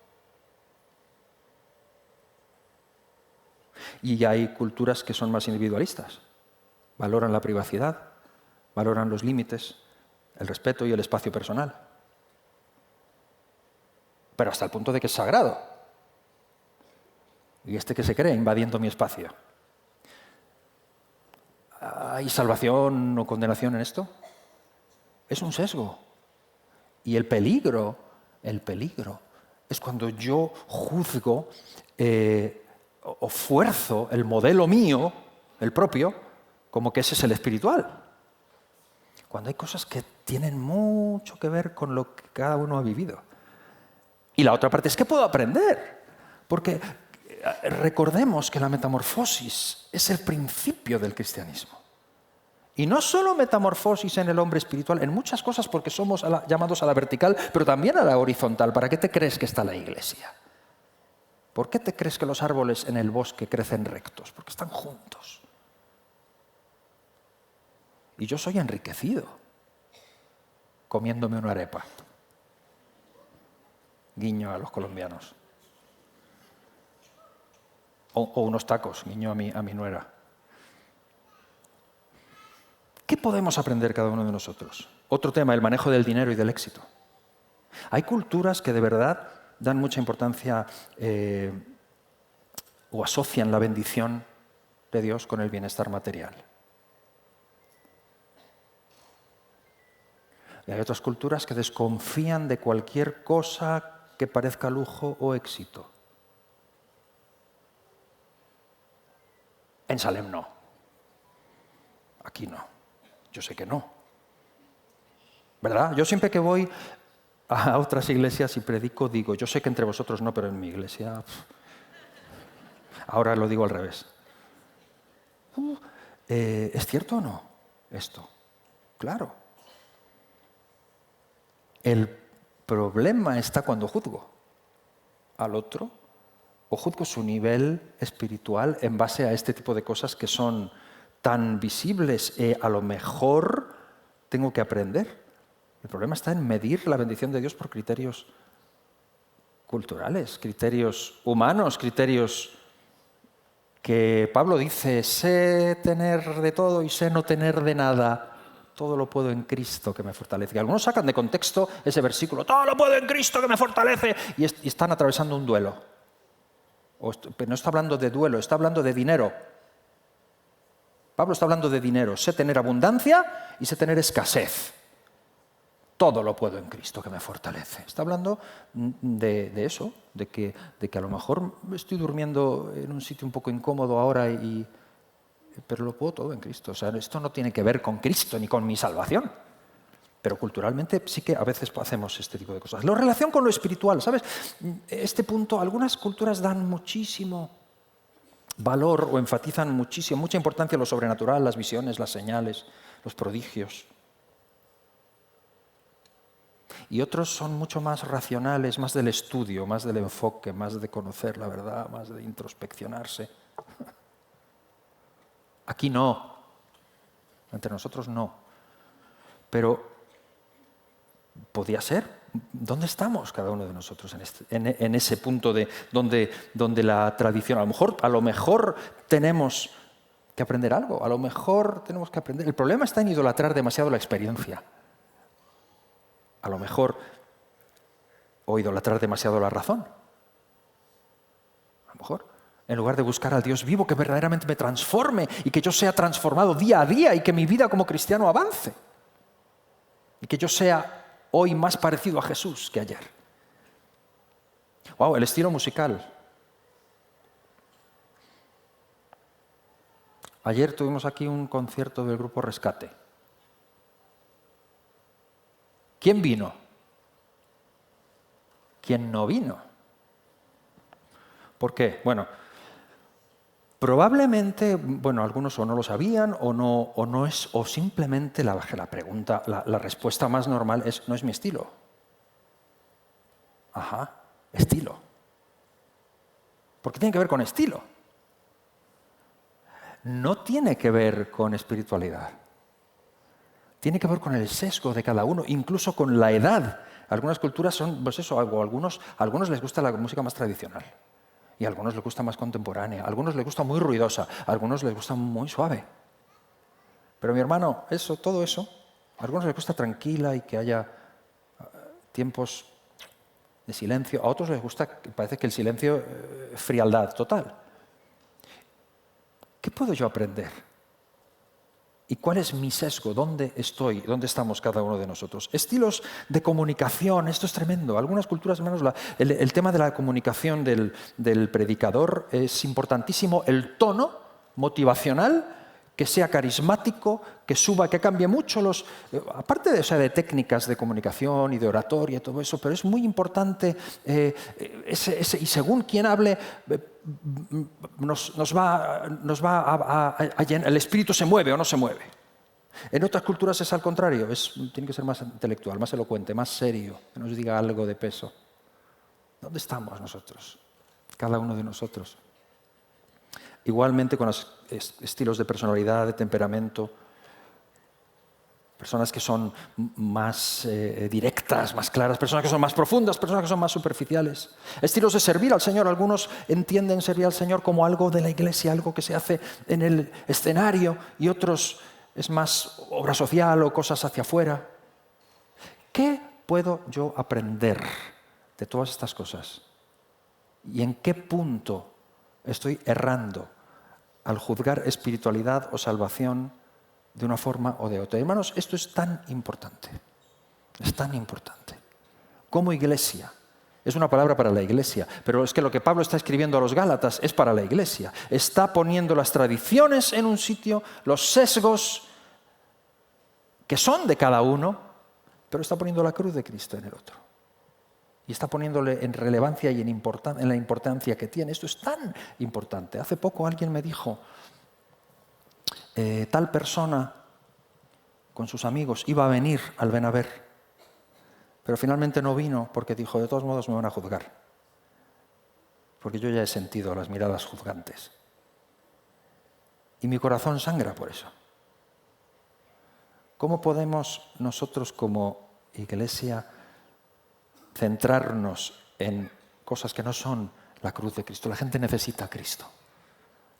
Y hay culturas que son más individualistas. Valoran la privacidad, valoran los límites, el respeto y el espacio personal. Pero hasta el punto de que es sagrado. ¿Y que se cree invadiendo mi espacio? ¿Hay salvación o condenación en esto? Es un sesgo. Y el peligro es cuando yo juzgo o fuerzo el modelo mío, el propio, como que ese es el espiritual. Cuando hay cosas que tienen mucho que ver con lo que cada uno ha vivido. Y la otra parte es, ¿qué puedo aprender? Porque recordemos que la metamorfosis es el principio del cristianismo. Y no solo metamorfosis en el hombre espiritual, en muchas cosas porque somos llamados a la vertical, pero también a la horizontal. ¿Para qué te crees que está la iglesia? ¿Por qué te crees que los árboles en el bosque crecen rectos? Porque están juntos. Y yo soy enriquecido comiéndome una arepa. Guiño a los colombianos. O unos tacos, guiño a mi nuera. ¿Qué podemos aprender cada uno de nosotros? Otro tema, el manejo del dinero y del éxito. Hay culturas que de verdad dan mucha importancia o asocian la bendición de Dios con el bienestar material. Y hay otras culturas que desconfían de cualquier cosa que parezca lujo o éxito. En Salem no. Aquí no. Yo sé que no. ¿Verdad? Yo siempre que voy a otras iglesias y predico, digo, yo sé que entre vosotros no, pero en mi iglesia... Ahora lo digo al revés. ¿Es cierto o no esto? Claro. El problema está cuando juzgo al otro o juzgo su nivel espiritual en base a este tipo de cosas que son tan visibles. A lo mejor tengo que aprender. El problema está en medir la bendición de Dios por criterios culturales, criterios humanos, criterios que Pablo dice, sé tener de todo y sé no tener de nada. Todo lo puedo en Cristo que me fortalece. Y algunos sacan de contexto ese versículo, todo lo puedo en Cristo que me fortalece, y están atravesando un duelo. Pero no está hablando de duelo, está hablando de dinero. Pablo está hablando de dinero. Sé tener abundancia y sé tener escasez. Todo lo puedo en Cristo que me fortalece. Está hablando de eso, de que a lo mejor estoy durmiendo en un sitio un poco incómodo ahora pero lo puedo todo en Cristo. O sea, esto no tiene que ver con Cristo ni con mi salvación. Pero culturalmente sí que a veces hacemos este tipo de cosas. La relación con lo espiritual, ¿sabes? Este punto, algunas culturas dan muchísimo valor o enfatizan mucha importancia a lo sobrenatural, las visiones, las señales, los prodigios. y otros son mucho más racionales, más del estudio, más del enfoque, más de conocer la verdad, más de introspeccionarse. Aquí no, entre nosotros no, pero podía ser. ¿Dónde estamos cada uno de nosotros en ese punto de donde la tradición, a lo mejor tenemos que aprender algo, a lo mejor tenemos que aprender. El problema está en idolatrar demasiado la experiencia. A lo mejor, o idolatrar demasiado la razón. A lo mejor, en lugar de buscar al Dios vivo que verdaderamente me transforme y que yo sea transformado día a día y que mi vida como cristiano avance. Y que yo sea hoy más parecido a Jesús que ayer. Wow, el estilo musical. Ayer tuvimos aquí un concierto del grupo Rescate. ¿Quién vino? ¿Quién no vino? ¿Por qué? Bueno, probablemente, algunos o no lo sabían o simplemente la pregunta, la respuesta más normal es: no es mi estilo. Ajá, estilo. ¿Por qué tiene que ver con estilo? No tiene que ver con espiritualidad. Tiene que ver con el sesgo de cada uno, incluso con la edad. Algunas culturas son, a algunos les gusta la música más tradicional. Y a algunos les gusta más contemporánea, a algunos les gusta muy ruidosa, a algunos les gusta muy suave. Pero mi hermano, todo eso, a algunos les gusta tranquila y que haya tiempos de silencio, a otros les gusta, parece que el silencio, frialdad total. ¿Qué puedo yo aprender? ¿Y cuál es mi sesgo? ¿Dónde estoy? ¿Dónde estamos cada uno de nosotros? Estilos de comunicación, esto es tremendo. Algunas culturas, hermanos, el tema de la comunicación del predicador es importantísimo. El tono motivacional, que sea carismático, que suba, que cambie mucho aparte de técnicas de comunicación y de oratoria y todo eso, pero es muy importante, y según quien hable, nos va a llenar, el espíritu se mueve o no se mueve. En otras culturas es al contrario, tiene que ser más intelectual, más elocuente, más serio, que nos diga algo de peso. ¿Dónde estamos nosotros? Cada uno de nosotros. Igualmente con los estilos de personalidad, de temperamento, personas que son más directas, más claras, personas que son más profundas, personas que son más superficiales. Estilos de servir al Señor. Algunos entienden servir al Señor como algo de la iglesia, algo que se hace en el escenario, y otros es más obra social o cosas hacia afuera. ¿Qué puedo yo aprender de todas estas cosas? ¿Y en qué punto estoy errando al juzgar espiritualidad o salvación de una forma o de otra? Hermanos, esto es tan importante. Es tan importante. Como iglesia, es una palabra para la iglesia, pero es que lo que Pablo está escribiendo a los Gálatas es para la iglesia. Está poniendo las tradiciones en un sitio, los sesgos que son de cada uno, pero está poniendo la cruz de Cristo en el otro. Y está poniéndole en relevancia y en la importancia que tiene. Esto es tan importante. Hace poco alguien me dijo, tal persona con sus amigos iba a venir al Ven a Ver, pero finalmente no vino porque dijo: de todos modos me van a juzgar, porque yo ya he sentido las miradas juzgantes. Y mi corazón sangra por eso. ¿Cómo podemos nosotros como iglesia centrarnos en cosas que no son la cruz de Cristo? La gente necesita a Cristo.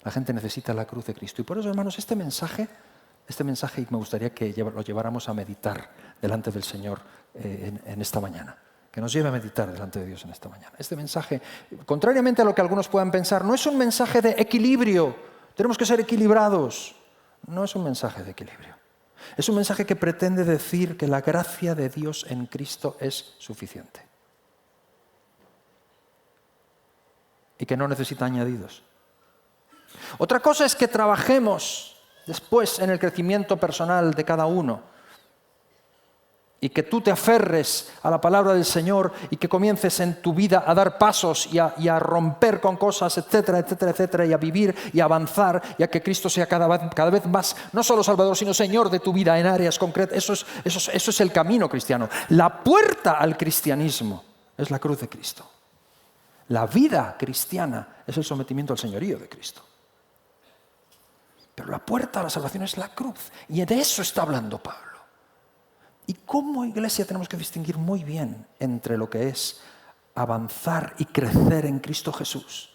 La gente necesita la cruz de Cristo. Y por eso, hermanos, este mensaje y me gustaría que lo lleváramos a meditar delante del Señor en esta mañana. Que nos lleve a meditar delante de Dios en esta mañana. Este mensaje, contrariamente a lo que algunos puedan pensar, no es un mensaje de equilibrio. Tenemos que ser equilibrados. No es un mensaje de equilibrio. Es un mensaje que pretende decir que la gracia de Dios en Cristo es suficiente. Y que no necesita añadidos. Otra cosa es que trabajemos después en el crecimiento personal de cada uno. y que tú te aferres a la palabra del Señor y que comiences en tu vida a dar pasos y a romper con cosas, etcétera, etcétera, etcétera, y a vivir y a avanzar, y a que Cristo sea cada vez más, no solo Salvador, sino Señor de tu vida en áreas concretas. Eso es el camino cristiano. La puerta al cristianismo es la cruz de Cristo. La vida cristiana es el sometimiento al señorío de Cristo. Pero la puerta a la salvación es la cruz, y de eso está hablando Pablo. Y como iglesia tenemos que distinguir muy bien entre lo que es avanzar y crecer en Cristo Jesús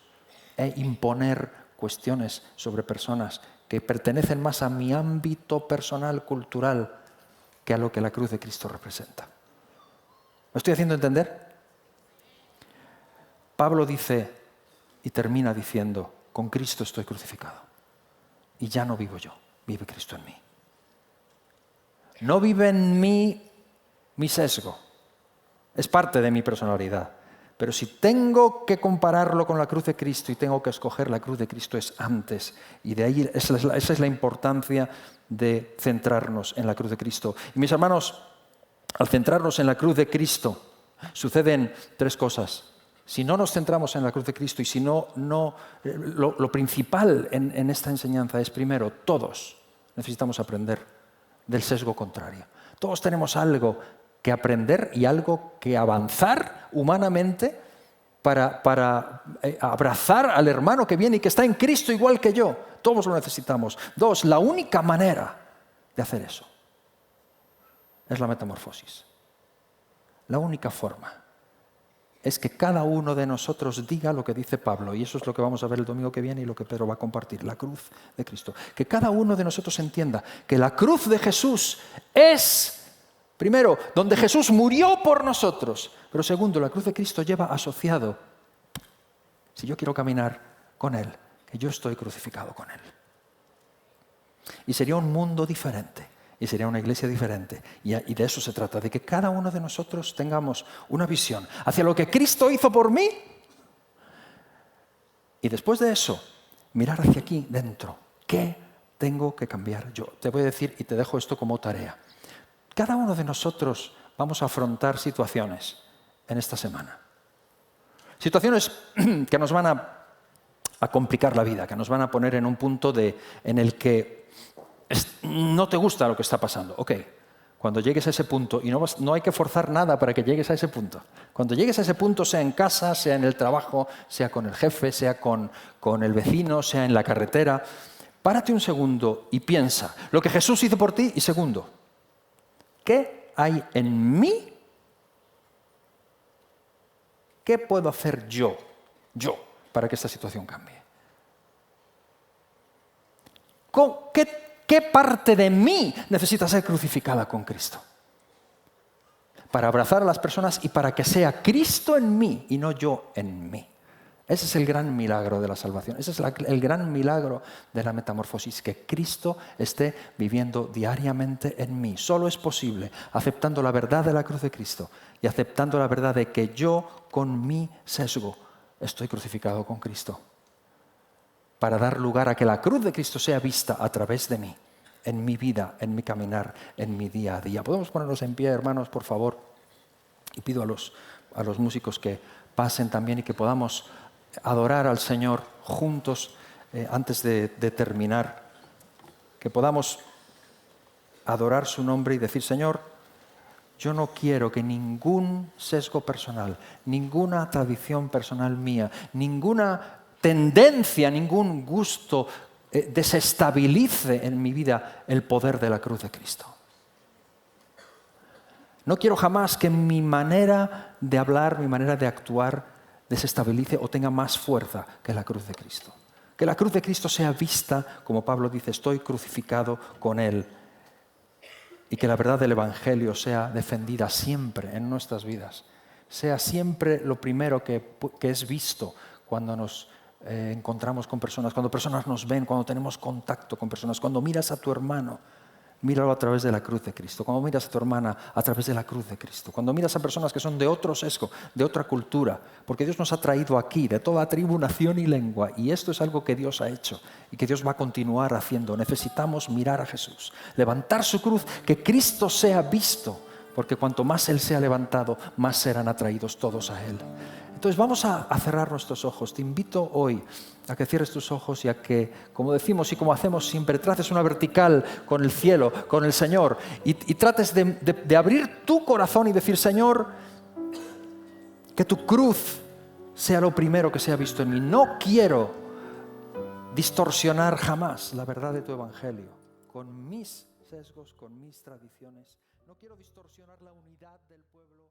e imponer cuestiones sobre personas que pertenecen más a mi ámbito personal, cultural, que a lo que la cruz de Cristo representa. ¿Me estoy haciendo entender? Pablo dice y termina diciendo: con Cristo estoy crucificado y ya no vivo yo, vive Cristo en mí. No vive en mí mi sesgo, es parte de mi personalidad. Pero si tengo que compararlo con la cruz de Cristo y tengo que escoger, la cruz de Cristo es antes. Y de ahí esa es la importancia de centrarnos en la cruz de Cristo. Y mis hermanos, al centrarnos en la cruz de Cristo, suceden tres cosas. Si no nos centramos en la cruz de Cristo y si lo principal en esta enseñanza es, primero, todos necesitamos aprender del sesgo contrario. Todos tenemos algo que aprender y algo que avanzar humanamente para abrazar al hermano que viene y que está en Cristo igual que yo. Todos lo necesitamos. Dos, la única manera de hacer eso es la metamorfosis. La única forma es que cada uno de nosotros diga lo que dice Pablo, y eso es lo que vamos a ver el domingo que viene y lo que Pedro va a compartir, la cruz de Cristo. Que cada uno de nosotros entienda que la cruz de Jesús es, primero, donde Jesús murió por nosotros, pero segundo, la cruz de Cristo lleva asociado, si yo quiero caminar con Él, que yo estoy crucificado con Él. Y sería un mundo diferente. Y sería una iglesia diferente. Y de eso se trata, de que cada uno de nosotros tengamos una visión hacia lo que Cristo hizo por mí. Y después de eso, mirar hacia aquí dentro. ¿Qué tengo que cambiar yo? Te voy a decir, y te dejo esto como tarea. Cada uno de nosotros vamos a afrontar situaciones en esta semana. Situaciones que nos van a complicar la vida, que nos van a poner en un punto en el que no te gusta lo que está pasando. Ok, cuando llegues a ese punto, y no hay que forzar nada para que llegues a ese punto. Cuando llegues a ese punto, sea en casa, sea en el trabajo, sea con el jefe, sea con el vecino, sea en la carretera, párate un segundo y piensa lo que Jesús hizo por ti. Y segundo, ¿qué hay en mí? ¿Qué puedo hacer yo, para que esta situación cambie? ¿Qué parte de mí necesita ser crucificada con Cristo? Para abrazar a las personas y para que sea Cristo en mí y no yo en mí. Ese es el gran milagro de la salvación. Ese es el gran milagro de la metamorfosis, que Cristo esté viviendo diariamente en mí. Solo es posible aceptando la verdad de la cruz de Cristo y aceptando la verdad de que yo, con mi sesgo, estoy crucificado con Cristo, para dar lugar a que la cruz de Cristo sea vista a través de mí, en mi vida, en mi caminar, en mi día a día. ¿Podemos ponernos en pie, hermanos, por favor? Y pido a los músicos que pasen también y que podamos adorar al Señor juntos antes de terminar. Que podamos adorar su nombre y decir: Señor, yo no quiero que ningún sesgo personal, ninguna tradición personal mía, ninguna tendencia, ningún gusto desestabilice en mi vida el poder de la cruz de Cristo. No quiero jamás que mi manera de hablar, mi manera de actuar desestabilice o tenga más fuerza que la cruz de Cristo. Que la cruz de Cristo sea vista, como Pablo dice, estoy crucificado con Él. Y que la verdad del Evangelio sea defendida siempre en nuestras vidas. Sea siempre lo primero que es visto cuando nos encontramos con personas, cuando personas nos ven, cuando tenemos contacto con personas. Cuando miras a tu hermano, míralo a través de la cruz de Cristo. Cuando miras a tu hermana, a través de la cruz de Cristo. Cuando miras a personas que son de otro sesgo, de otra cultura, porque Dios nos ha traído aquí, de toda tribu, nación y lengua, y esto es algo que Dios ha hecho y que Dios va a continuar haciendo. Necesitamos mirar a Jesús, levantar su cruz, que Cristo sea visto porque cuanto más Él sea levantado, más serán atraídos todos a Él. Entonces vamos a cerrar nuestros ojos. Te invito hoy a que cierres tus ojos y a que, como decimos y como hacemos siempre, traces una vertical con el cielo, con el Señor, y trates de abrir tu corazón y decir: Señor, que tu cruz sea lo primero que sea visto en mí. No quiero distorsionar jamás la verdad de tu evangelio con mis sesgos, con mis tradiciones. No quiero distorsionar la unidad del pueblo.